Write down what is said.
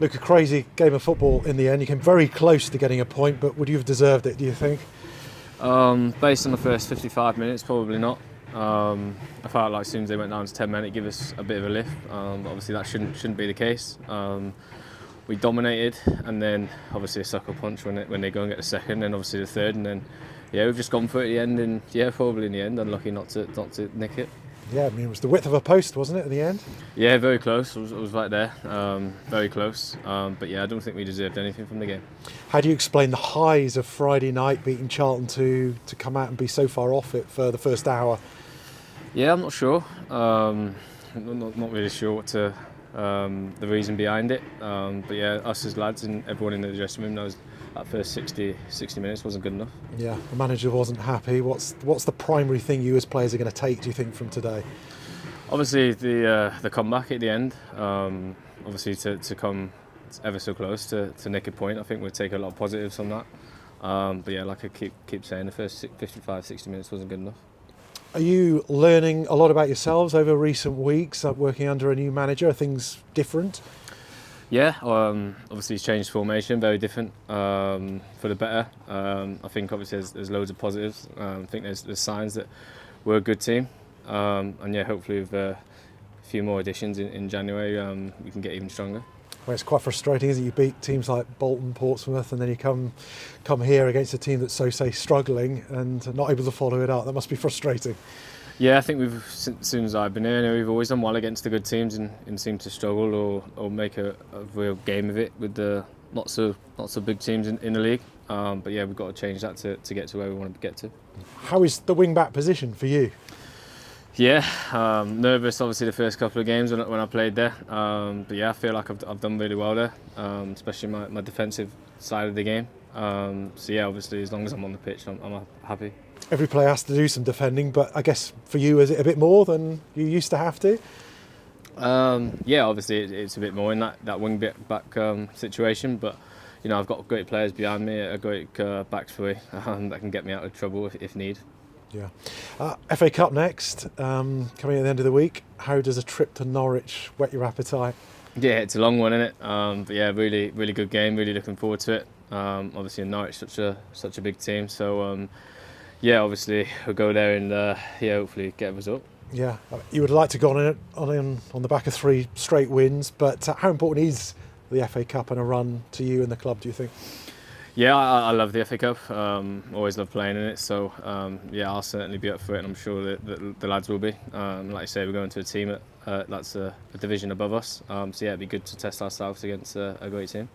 Look, a crazy game of football in the end. You came very close to getting a point, but would you have deserved it, do you think? Based on the first 55 minutes, probably not. I felt like as soon as they went down to 10 men, it gave us a bit of a lift. But obviously that shouldn't be the case. We dominated, and then obviously a sucker punch when they go and get the second, and obviously the third, and then we've just gone for it at the end, and probably in the end, unlucky not to nick it. Yeah, I mean, it was the width of a post, wasn't it, in the end? Yeah, very close. It was right there, very close. But I don't think we deserved anything from the game. How do you explain the highs of Friday night beating Charlton to come out and be so far off it for the first hour? Yeah, I'm not sure. Not really sure what the reason behind it. But us as lads and everyone in the dressing room knows that first 60 minutes wasn't good enough. Yeah, the manager wasn't happy. What's the primary thing you as players are going to take, do you think, from today? Obviously the comeback at the end. Obviously to come ever so close to nick a point. I think we'll take a lot of positives from that. But like I keep saying, the first 55-60 minutes wasn't good enough. Are you learning a lot about yourselves over recent weeks, working under a new manager? Are things different? Yeah, obviously he's changed formation, very different for the better. I think obviously there's loads of positives. I think there's signs that we're a good team, and hopefully with a few more additions in January, we can get even stronger. Well, it's quite frustrating, isn't it? You beat teams like Bolton, Portsmouth, and then you come here against a team that's struggling and not able to follow it up. That must be frustrating. Yeah, I think since soon as I've been here, we've always done well against the good teams and seem to struggle or make a real game of it with the not so big teams in the league. But we've got to change that to get to where we want to get to. How is the wing-back position for you? Yeah, nervous obviously the first couple of games when I played there. But I feel like I've done really well there, especially my defensive side of the game. Obviously as long as I'm on the pitch, I'm happy. Every player has to do some defending, but I guess for you, is it a bit more than you used to have to? Obviously it's a bit more in that wing back situation, but I've got great players behind me, a great back three that can get me out of trouble if need. Yeah. FA Cup next, coming at the end of the week. How does a trip to Norwich whet your appetite? Yeah, it's a long one, isn't it? Really, really good game. Really looking forward to it. Obviously, in Norwich, such a big team. So, obviously we'll go there and hopefully get a result. Yeah, you would like to go on the back of 3 straight wins, but how important is the FA Cup and a run to you and the club, do you think? Yeah, I love the FA Cup. Always love playing in it. So I'll certainly be up for it, and I'm sure that the lads will be. Like I say, we're going to a team that's a division above us. It'd be good to test ourselves against a great team.